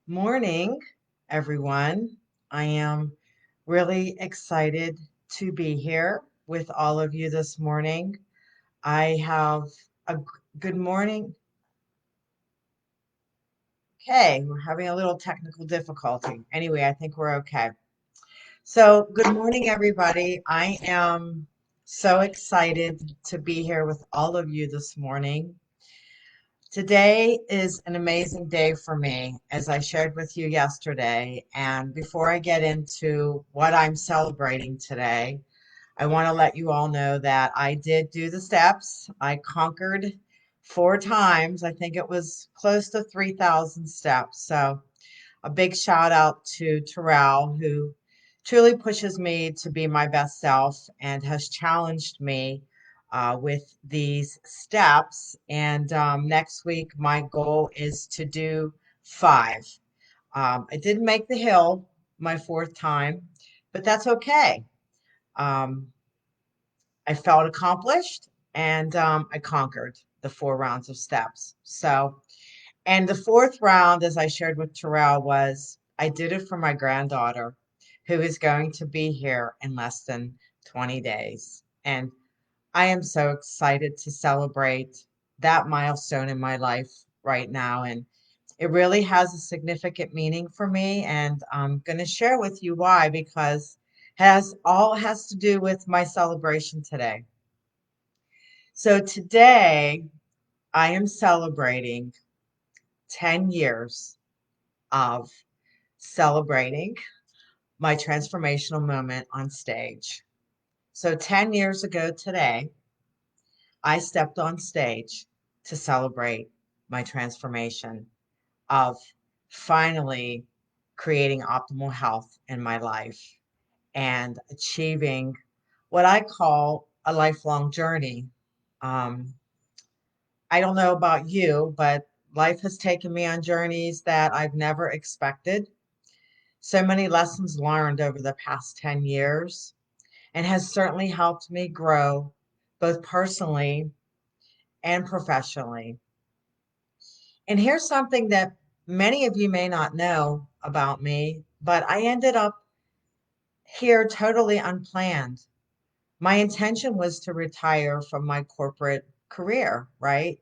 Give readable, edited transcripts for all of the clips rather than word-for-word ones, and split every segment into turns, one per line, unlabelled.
Morning, everyone. I am really excited to be here with all of you this morning. I have a good morning. Okay, we're having a little technical difficulty. Anyway, I think we're okay. So, good morning, everybody. I am so excited to be here with all of you this morning. Today is an amazing day for me, as I shared with you yesterday. And before I get into what I'm celebrating today, I want to let you all know that I did do the steps. I conquered 4 times. I think it was close to 3,000 steps. So a big shout out to Terrell, who truly pushes me to be my best self and has challenged me with these steps. And next week, my goal is to do 5. I didn't make the hill my 4th time, but that's okay. Um, I felt accomplished and I conquered the 4 rounds of steps. So, and the 4th round, as I shared with Terrell, was I did it for my granddaughter, who is going to be here in less than 20 days. And I am so excited to celebrate that milestone in my life right now. And it really has a significant meaning for me. And I'm going to share with you why, because has to do with my celebration today. So today I am celebrating 10 years of celebrating my transformational moment on stage. So 10 years ago today, I stepped on stage to celebrate my transformation of finally creating optimal health in my life and achieving what I call a lifelong journey. Um, I don't know about you, but life has taken me on journeys that I've never expected. So many lessons learned over the past 10 years and has certainly helped me grow both personally and professionally. And here's something that many of you may not know about me, but I ended up here totally unplanned. My intention was to retire from my corporate career, right?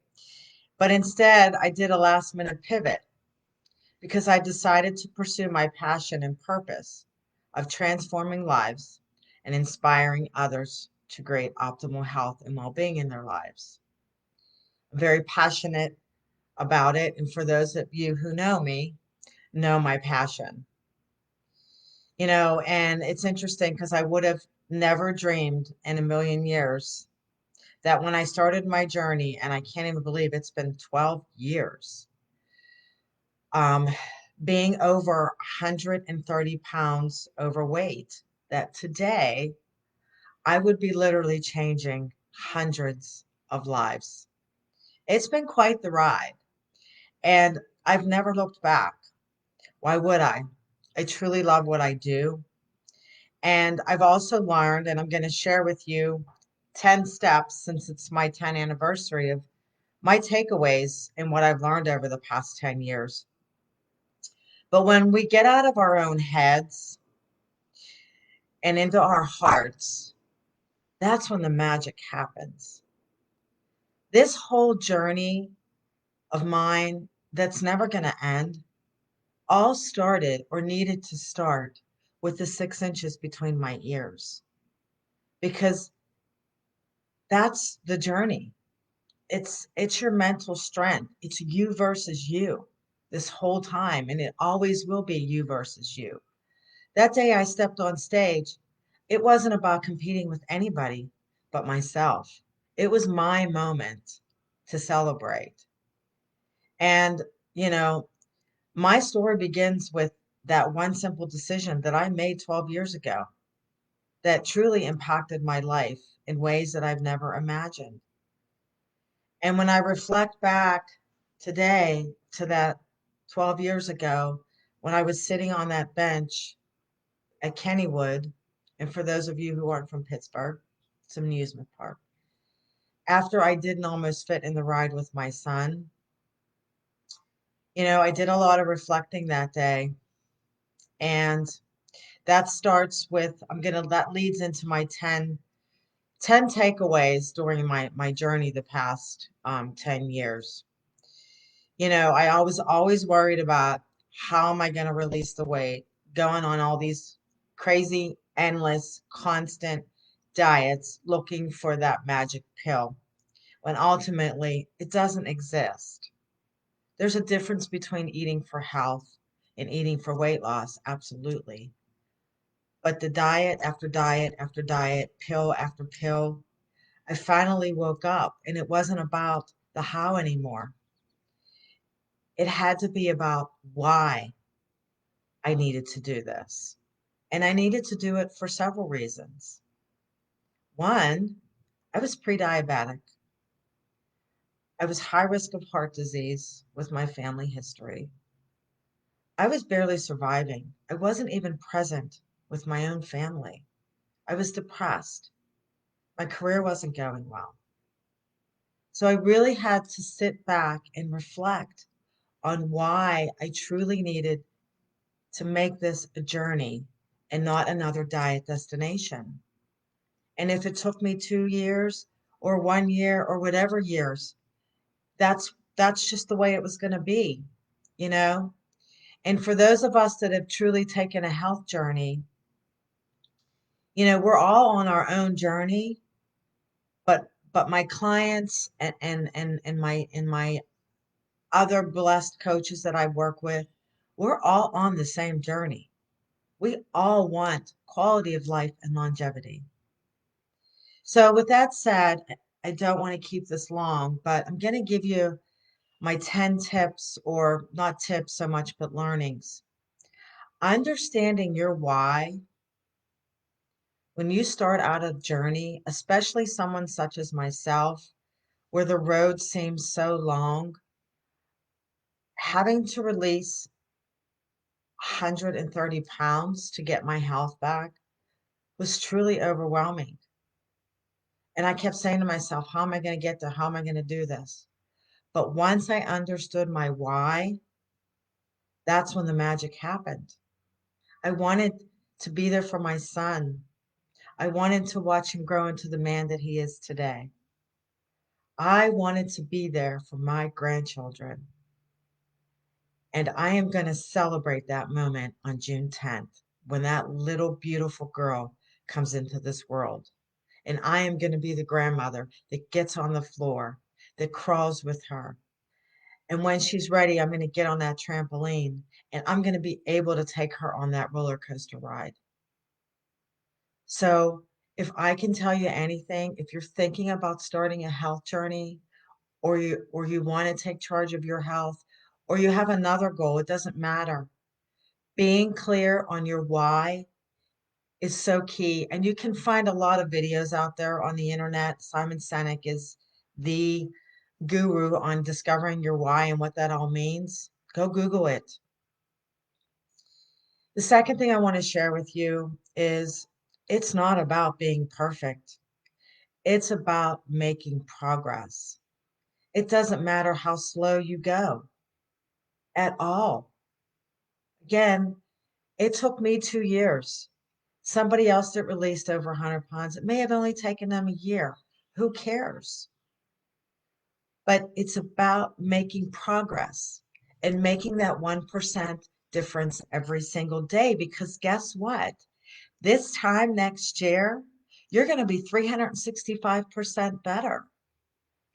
But instead, I did a last minute pivot because I decided to pursue my passion and purpose of transforming lives and inspiring others to create optimal health and well being in their lives. I'm very passionate about it. And for those of you who know my passion. And it's interesting because I would have never dreamed in a million years that when I started my journey, and I can't even believe it's been 12 years, um, being over 130 pounds overweight, that today I would be literally changing hundreds of lives. It's been quite the ride, and I've never looked back. Why would I? I truly love what I do. And I've also learned, and I'm going to share with you 10 steps since it's my 10th anniversary of my takeaways and what I've learned over the past 10 years. But when we get out of our own heads and into our hearts, that's when the magic happens. This whole journey of mine that's never going to end all started or needed to start with the 6 inches between my ears because that's the journey. It's your mental strength. It's you versus you this whole time, and it always will be you versus you. That day I stepped on stage, it wasn't about competing with anybody but myself. It was my moment to celebrate. And, you know, my story begins with that one simple decision that I made 12 years ago that truly impacted my life in ways that I've never imagined. And when I reflect back today to that 12 years ago, when I was sitting on that bench at Kennywood, and for those of you who aren't from Pittsburgh, it's an amusement park, after I didn't almost fit in the ride with my son, I did a lot of reflecting that day, and that starts with that leads into my ten takeaways during my journey the past 10 years. I was always worried about how am I going to release the weight, going on all these crazy, endless, constant diets looking for that magic pill when ultimately it doesn't exist. There's a difference between eating for health and eating for weight loss, absolutely. But the diet after diet after diet, pill after pill, I finally woke up and it wasn't about the how anymore. It had to be about why I needed to do this. And I needed to do it for several reasons. One, I was pre diabetic. I was high risk of heart disease with my family history. I was barely surviving. I wasn't even present with my own family. I was depressed. My career wasn't going well. So I really had to sit back and reflect on why I truly needed to make this a journey and not another diet destination. And if it took me 2 years or 1 year or whatever years, that's just the way it was going to be, you know? And for those of us that have truly taken a health journey, we're all on our own journey, but my clients and my other blessed coaches that I work with, we're all on the same journey. We all want quality of life and longevity. So with that said, I don't want to keep this long, but I'm going to give you my 10 tips, or not tips so much, but learnings. Understanding your why when you start out a journey, especially someone such as myself, where the road seems so long, having to release 130 pounds to get my health back was truly overwhelming. And I kept saying to myself, how am I going to get there? How am I going to do this? But once I understood my why, that's when the magic happened. I wanted to be there for my son. I wanted to watch him grow into the man that he is today. I wanted to be there for my grandchildren. And I am going to celebrate that moment on June 10th when that little beautiful girl comes into this world. And I am going to be the grandmother that gets on the floor, that crawls with her. And when she's ready, I'm going to get on that trampoline and I'm going to be able to take her on that roller coaster ride. So, if I can tell you anything, if you're thinking about starting a health journey, or you want to take charge of your health, or you have another goal, it doesn't matter. Being clear on your why is so key. And you can find a lot of videos out there on the internet. Simon Sinek is the guru on discovering your why and what that all means. Go Google it. The second thing I want to share with you is it's not about being perfect. It's about making progress. It doesn't matter how slow you go at all. Again, it took me 2 years. Somebody else that released over 100 pounds, it may have only taken them a year. Who cares? But it's about making progress and making that 1% difference every single day. Because guess what? This time next year, you're going to be 365% better.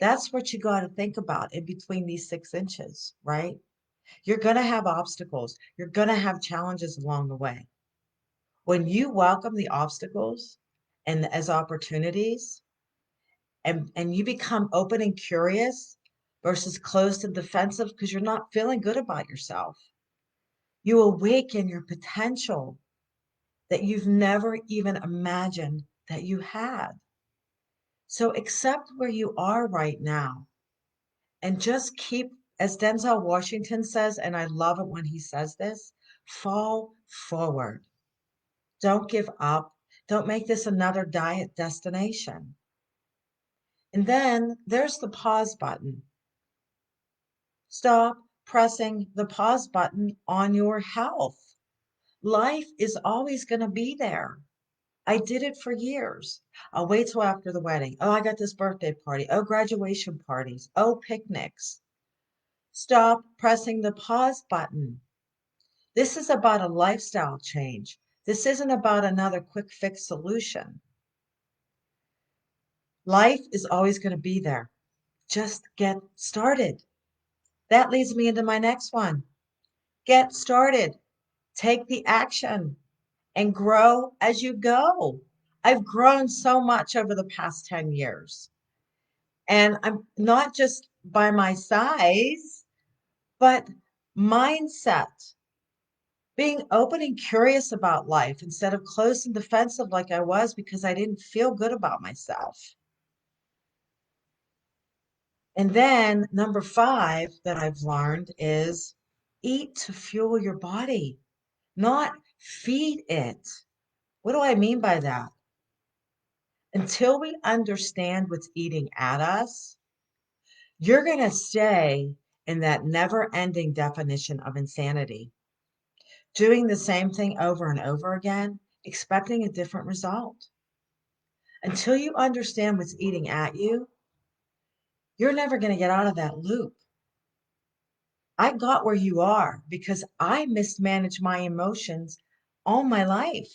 That's what you got to think about in between these 6 inches, right? You're going to have obstacles. You're going to have challenges along the way. When you welcome the obstacles and as opportunities, and you become open and curious versus closed and defensive because you're not feeling good about yourself, you awaken your potential that you've never even imagined that you had. So accept where you are right now and just keep, as Denzel Washington says, and I love it when he says this, fall forward. Don't give up. Don't make this another diet destination. And then there's the pause button. Stop, pressing the pause button on your health. Life is always going to be there. I did it for years. I'll wait till after the wedding. Oh, I got this birthday party. Oh, graduation parties. Oh, picnics. Stop pressing the pause button. This is about a lifestyle change. This isn't about another quick fix solution. Life is always going to be there. Just get started. That leads me into my next one. Get started. Take the action and grow as you go. I've grown so much over the past 10 years. And I'm not just by my size, but mindset, being open and curious about life instead of closed and defensive like I was because I didn't feel good about myself. And then number 5 that I've learned is eat to fuel your body, not feed it. What do I mean by that? Until we understand what's eating at us, you're going to stay in that never ending definition of insanity, doing the same thing over and over again, expecting a different result. Until you understand what's eating at you, you're never going to get out of that loop. I got where you are because I mismanaged my emotions all my life,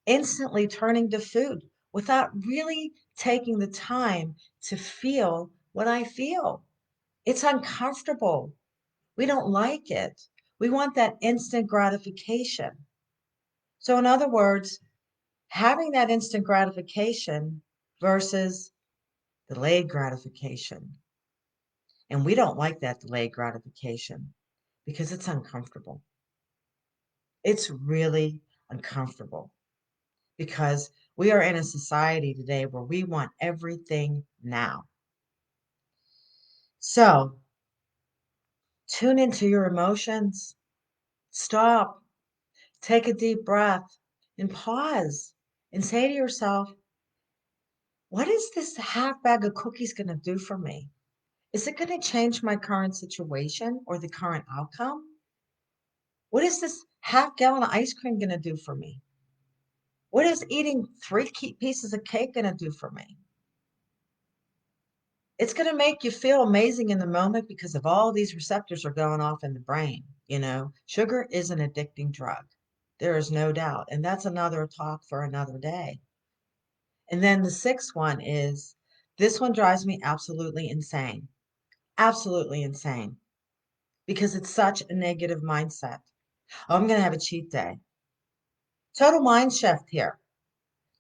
instantly turning to food without really taking the time to feel what I feel. It's uncomfortable. We don't like it. We want that instant gratification. So, in other words, having that instant gratification versus delayed gratification. And we don't like that delayed gratification because it's uncomfortable. It's really uncomfortable because we are in a society today where we want everything now. So, tune into your emotions, stop, take a deep breath, and pause and say to yourself, what is this half bag of cookies going to do for me? Is it going to change my current situation or the current outcome? What is this half gallon of ice cream going to do for me? What is eating 3 pieces of cake going to do for me? It's going to make you feel amazing in the moment because of all these receptors are going off in the brain. Sugar is an addicting drug. There is no doubt. And that's another talk for another day. And then the 6th one is this one drives me absolutely insane. Absolutely insane because it's such a negative mindset. Oh, I'm going to have a cheat day. Total mind shift here.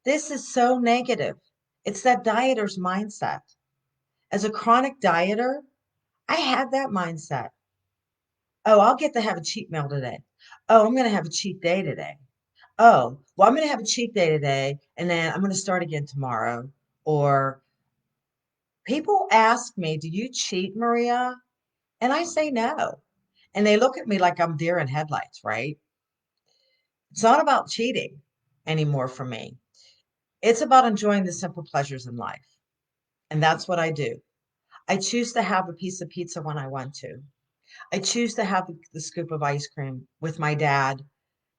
This is so negative. It's that dieter's mindset. As a chronic dieter, I had that mindset. Oh, I'll get to have a cheat meal today. Oh, I'm going to have a cheat day today. Oh, well, I'm going to have a cheat day today, and then I'm going to start again tomorrow. Or people ask me, do you cheat, Maria? And I say no. And they look at me like I'm deer in headlights, right? It's not about cheating anymore for me. It's about enjoying the simple pleasures in life. And that's what I do. I choose to have a piece of pizza when I want to. I choose to have the scoop of ice cream with my dad.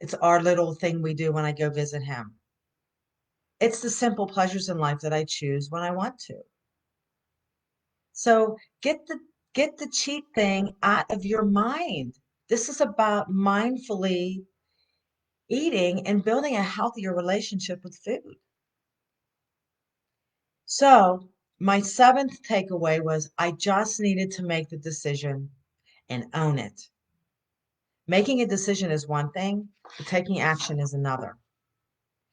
It's our little thing we do when I go visit him. It's the simple pleasures in life that I choose when I want to. So get the cheat thing out of your mind. This is about mindfully eating and building a healthier relationship with food. So my 7th takeaway was I just needed to make the decision and own it. Making a decision is one thing, but taking action is another.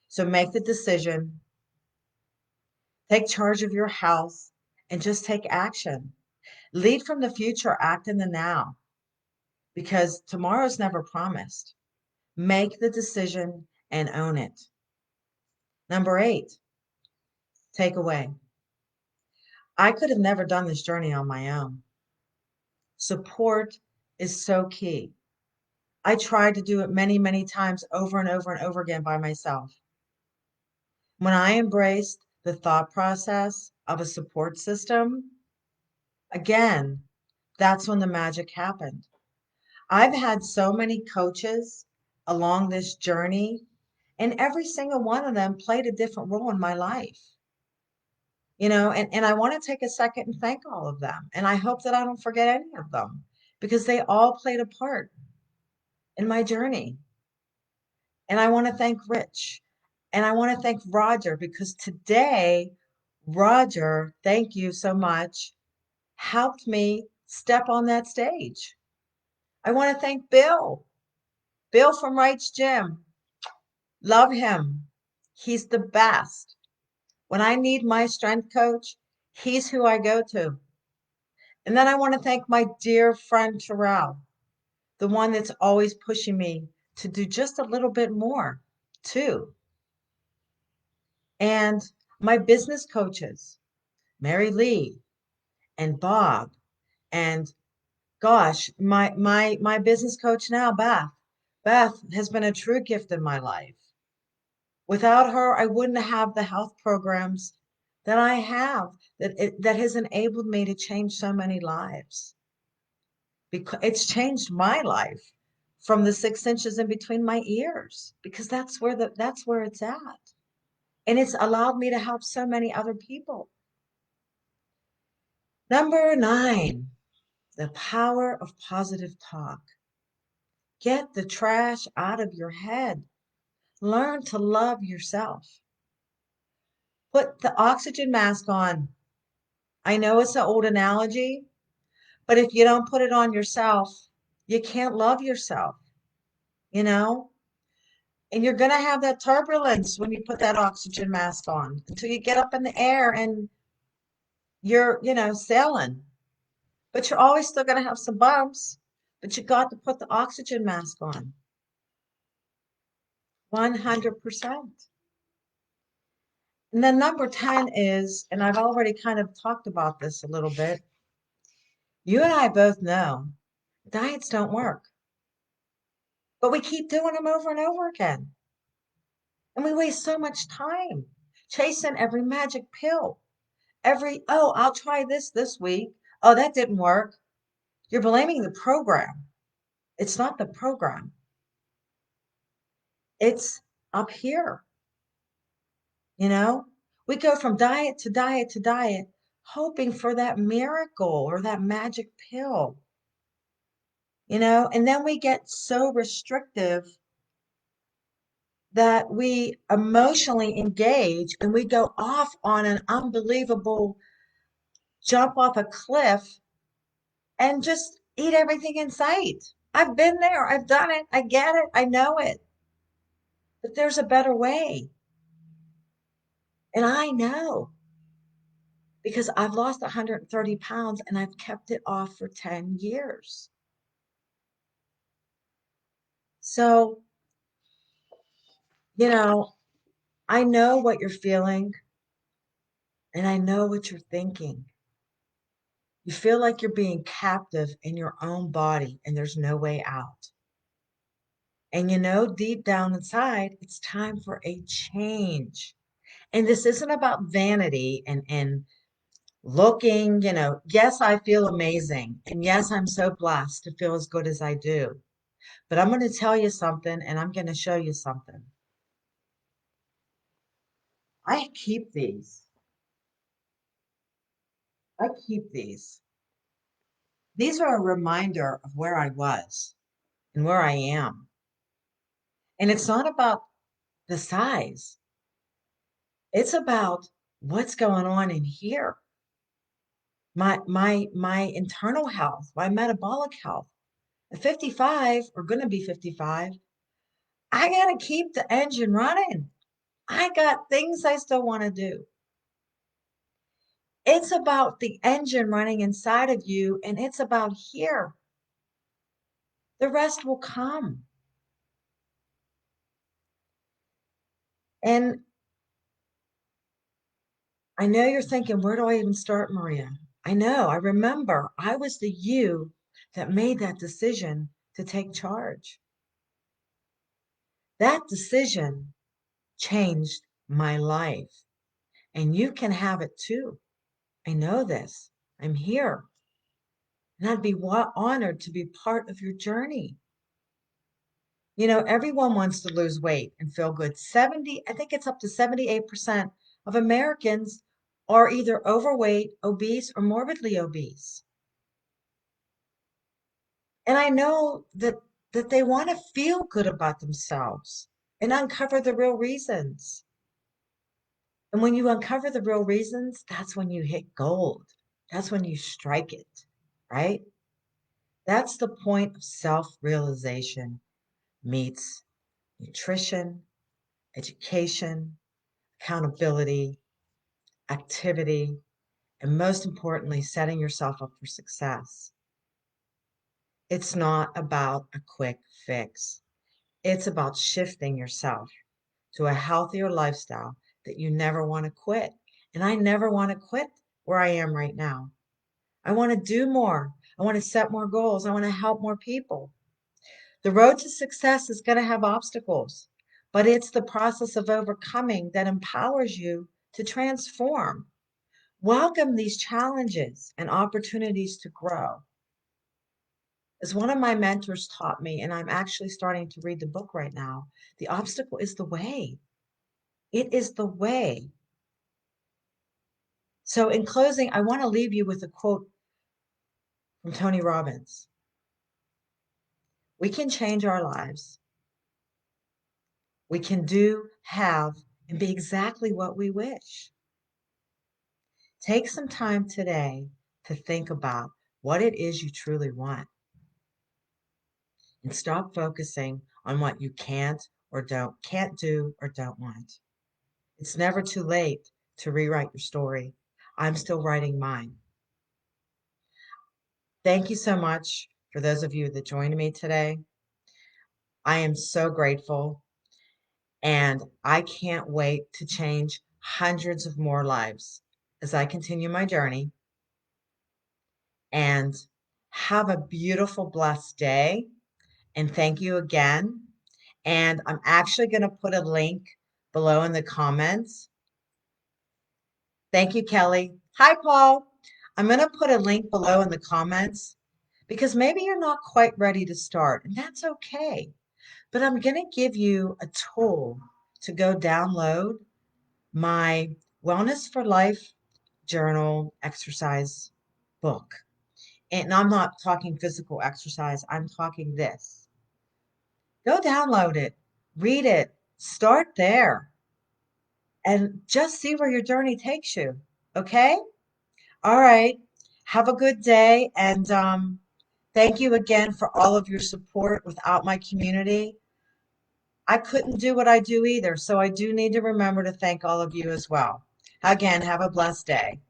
So make the decision, take charge of your health, and just take action. Lead from the future, act in the now, because tomorrow's never promised. Make the decision and own it. Number 8, takeaway. I could have never done this journey on my own. Support is so key. I tried to do it many, many times over and over and over again by myself. When I embraced the thought process of a support system, again, That's when the magic happened. I've had so many coaches along this journey, and every single one of them played a different role in my life. And I want to take a second and thank all of them. And I hope that I don't forget any of them because they all played a part in my journey. And I want to thank Rich and I want to thank Roger because today, Roger, thank you so much, helped me step on that stage. I want to thank Bill from Wright's Gym. Love him. He's the best. When I need my strength coach, he's who I go to. And then I want to thank my dear friend Terrell, the one that's always pushing me to do just a little bit more, too. And my business coaches, Mary Lee and Bob, and gosh, my business coach now, Beth. Beth has been a true gift in my life. Without her, I wouldn't have the health programs that I have that has enabled me to change so many lives. Because it's changed my life from the 6 inches in between my ears because that's where it's at. And it's allowed me to help so many other people. Number 9, the power of positive talk. Get the trash out of your head. Learn to love yourself. Put the oxygen mask on. I know it's an old analogy, but if you don't put it on yourself, you can't love yourself, you know? And you're going to have that turbulence when you put that oxygen mask on until you get up in the air and you're, sailing. But you're always still going to have some bumps, but you got to put the oxygen mask on. 100%. And then number 10 is, and I've already kind of talked about this a little bit. You and I both know diets don't work, but we keep doing them over and over again. And we waste so much time chasing every magic pill. Oh, I'll try this week. Oh, that didn't work. You're blaming the program. It's not the program. It's up here. You know, we go from diet to diet to diet, hoping for that miracle or that magic pill, and then we get so restrictive that we emotionally engage and we go off on an unbelievable jump off a cliff and just eat everything in sight. I've been there. I've done it. I get it. I know it. But there's a better way. And I know because I've lost 130 pounds and I've kept it off for 10 years. So, you know, I know what you're feeling and I know what you're thinking. You feel like you're being captive in your own body and there's no way out. And deep down inside, it's time for a change. And this isn't about vanity and looking, yes, I feel amazing. And yes, I'm so blessed to feel as good as I do. But I'm going to tell you something and I'm going to show you something. I keep these. I keep these. These are a reminder of where I was and where I am. And it's not about the size. It's about what's going on in here. My internal health, my metabolic health. At 55, or going to be 55, I got to keep the engine running. I got things I still want to do. It's about the engine running inside of you, and it's about here. The rest will come. And I know you're thinking, where do I even start, Maria? I know. I remember I was the you that made that decision to take charge. That decision changed my life. And you can have it too. I know this. I'm here. And I'd be honored to be part of your journey. Everyone wants to lose weight and feel good. I think it's up to 78% of Americans are either overweight, obese, or morbidly obese. And I know that they want to feel good about themselves and uncover the real reasons. And when you uncover the real reasons, that's when you hit gold. That's when you strike it, right? That's the point of self-realization meets nutrition, education, accountability, activity, and most importantly, setting yourself up for success. It's not about a quick fix. It's about shifting yourself to a healthier lifestyle that you never want to quit. And I never want to quit where I am right now. I want to do more. I want to set more goals. I want to help more people. The road to success is going to have obstacles, but it's the process of overcoming that empowers you to transform. Welcome these challenges and opportunities to grow. As one of my mentors taught me, and I'm actually starting to read the book right now, the obstacle is the way. It is the way. So, in closing, I want to leave you with a quote from Tony Robbins. We can change our lives. We can do, have, and be exactly what we wish. Take some time today to think about what it is you truly want and stop focusing on what you can't do or don't want. It's never too late to rewrite your story. I'm still writing mine. Thank you so much for those of you that joined me today. I am so grateful, and I can't wait to change hundreds of more lives as I continue my journey. And have a beautiful, blessed day. And thank you again. And I'm actually going to put a link below in the comments. Thank you, Kelly. Hi, Paul. I'm going to put a link below in the comments because maybe you're not quite ready to start, and that's okay. But I'm going to give you a tool to go download my Wellness for Life journal exercise book. And I'm not talking physical exercise, I'm talking this. Go download it, read it, start there, and just see where your journey takes you. Okay? All right. Have a good day. And thank you again for all of your support. Without my community, I couldn't do what I do either. So I do need to remember to thank all of you as well. Again, have a blessed day.